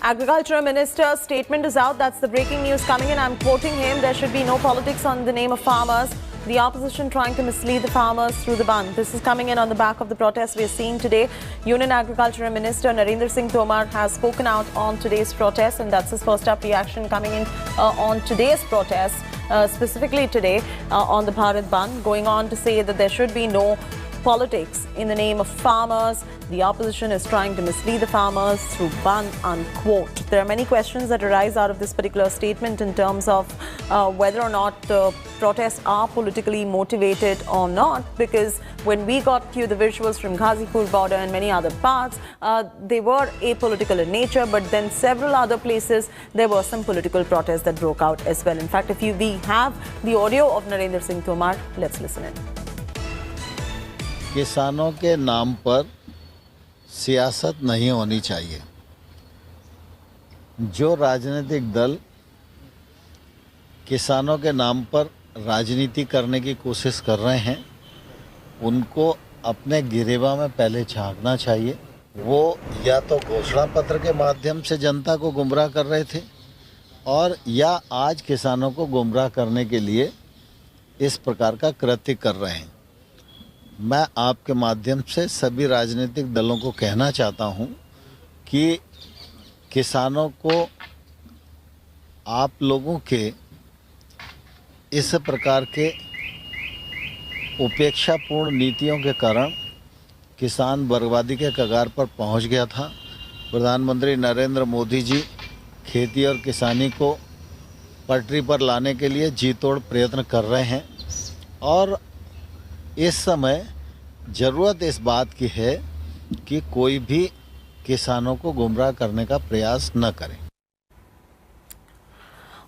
Agriculture Minister's statement is out. That's the breaking news coming in. I'm quoting him. There should be no politics on the name of farmers. The opposition trying to mislead the farmers through the ban. This is coming in on the back of the protest we're seeing today. Union Agriculture Minister Narendra Singh Tomar has spoken out on today's protest, and that's his first up reaction coming in on today's protest, specifically today on the Bharat Bandh, going on to say that there should be no politics in the name of farmers. The opposition is trying to mislead the farmers through ban, unquote. There are many questions that arise out of this particular statement in terms of whether or not the protests are politically motivated or not, because when we got to the visuals from Ghazipur border and many other parts, they were apolitical in nature, but then several other places there were some political protests that broke out as well. In fact, we have the audio of Narendra Singh Tomar, let's listen in. किसानों के नाम पर सियासत नहीं होनी चाहिए। जो राजनीतिक दल किसानों के नाम पर राजनीति करने की कोशिश कर रहे हैं, उनको अपने गिरेबा में पहले झांकना चाहिए। वो या तो घोषणा पत्र के माध्यम से जनता को गुमराह कर रहे थे, और या आज किसानों को गुमराह करने के लिए इस प्रकार का कृत्य कर रहे हैं। मैं आपके माध्यम से सभी राजनीतिक दलों को कहना चाहता हूं कि किसानों को आप लोगों के इस प्रकार के उपेक्षापूर्ण नीतियों के कारण किसान बर्बादी के कगार पर पहुंच गया था। प्रधानमंत्री नरेंद्र मोदी जी खेती और किसानी को पटरी पर लाने के लिए जी तोड़ प्रयत्न कर रहे हैं, और इस समय ज़रूरत इस बात की है कि कोई भी किसानों को गुमराह करने का प्रयास न करे।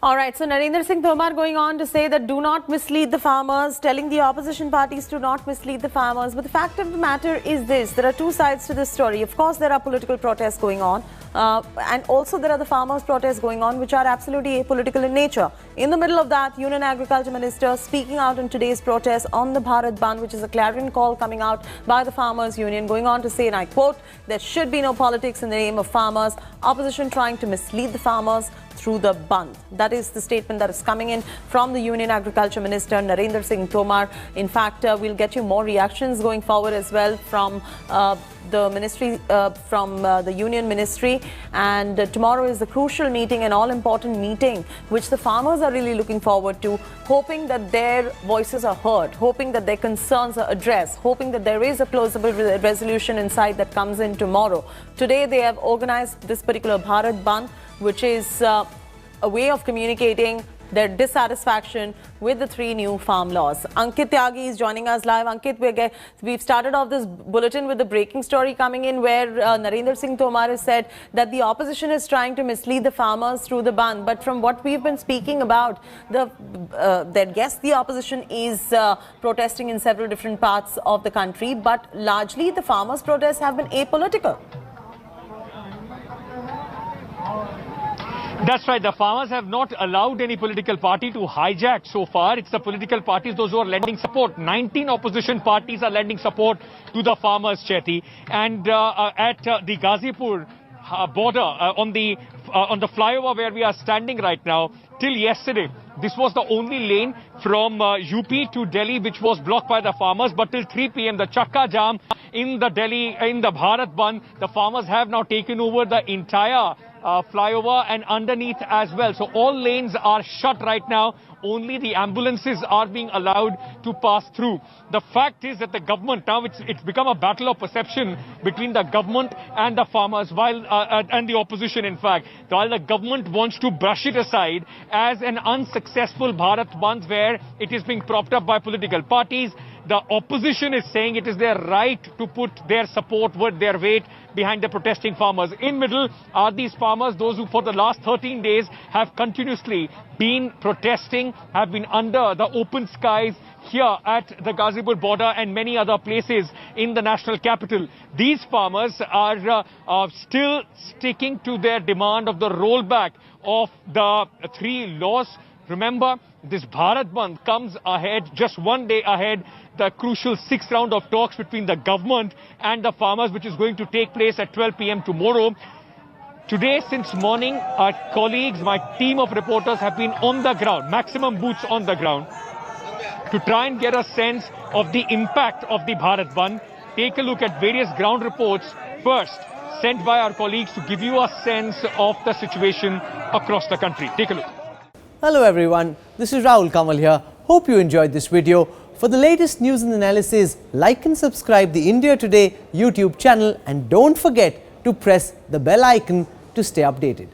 All right, so Narendra Singh Tomar going on to say that do not mislead the farmers, telling the opposition parties to not mislead the farmers. But the fact of the matter is this, there are two sides to this story. Of course, there are political protests going on. And also there are the farmers' protests going on, which are absolutely apolitical in nature. In the middle of that, Union Agriculture Minister speaking out in today's protest on the Bharat Bandh, which is a clarion call coming out by the Farmers Union, going on to say, and I quote, there should be no politics in the name of farmers. Opposition trying to mislead the farmers through the Bandh. That is the statement that is coming in from the Union Agriculture Minister Narendra Singh Tomar. In fact, we'll get you more reactions going forward as well from the ministry, from the Union Ministry. And tomorrow is the crucial meeting, an all-important meeting, which the farmers are really looking forward to, hoping that their voices are heard, hoping that their concerns are addressed, hoping that there is a plausible resolution inside that comes in tomorrow. Today, they have organized this particular Bharat Bandh, which is a way of communicating their dissatisfaction with the three new farm laws. Ankit Tyagi is joining us live. Ankit, we've started off this bulletin with the breaking story coming in where Narendra Singh Tomar has said that the opposition is trying to mislead the farmers through the ban. But from what we've been speaking about, that yes, the opposition is protesting in several different parts of the country, but largely the farmers' protests have been apolitical. That's right. The farmers have not allowed any political party to hijack so far. It's the political parties, those who are lending support. 19 opposition parties are lending support to the farmers, Chetty. And at the Ghazipur border, on the flyover where we are standing right now, till yesterday, this was the only lane from UP to Delhi which was blocked by the farmers. But till 3 p.m. the Chakka Jam in the Bharat Bandh, the farmers have now taken over the entire flyover and underneath as well. So all lanes are shut right now. Only the ambulances are being allowed to pass through. The fact is that the government, now it's become a battle of perception between the government and the farmers, while and the opposition, in fact. While the government wants to brush it aside as an unsuccessful Bharat Bandh where it is being propped up by political parties, the opposition is saying it is their right to put their support, their weight behind the protesting farmers. In middle are these farmers, those who for the last 13 days have continuously been protesting, have been under the open skies here at the Ghazipur border and many other places in the national capital. These farmers are still sticking to their demand of the rollback of the three laws. Remember, this Bharat Bandh comes ahead, just one day ahead, the crucial 6th round of talks between the government and the farmers, which is going to take place at 12 p.m. tomorrow. Today, since morning, our colleagues, my team of reporters have been on the ground, maximum boots on the ground, to try and get a sense of the impact of the Bharat Bandh. Take a look at various ground reports first sent by our colleagues to give you a sense of the situation across the country. Take a look. Hello everyone, this is Rahul Kamal here. Hope you enjoyed this video. For the latest news and analysis, like and subscribe the India Today YouTube channel and don't forget to press the bell icon to stay updated.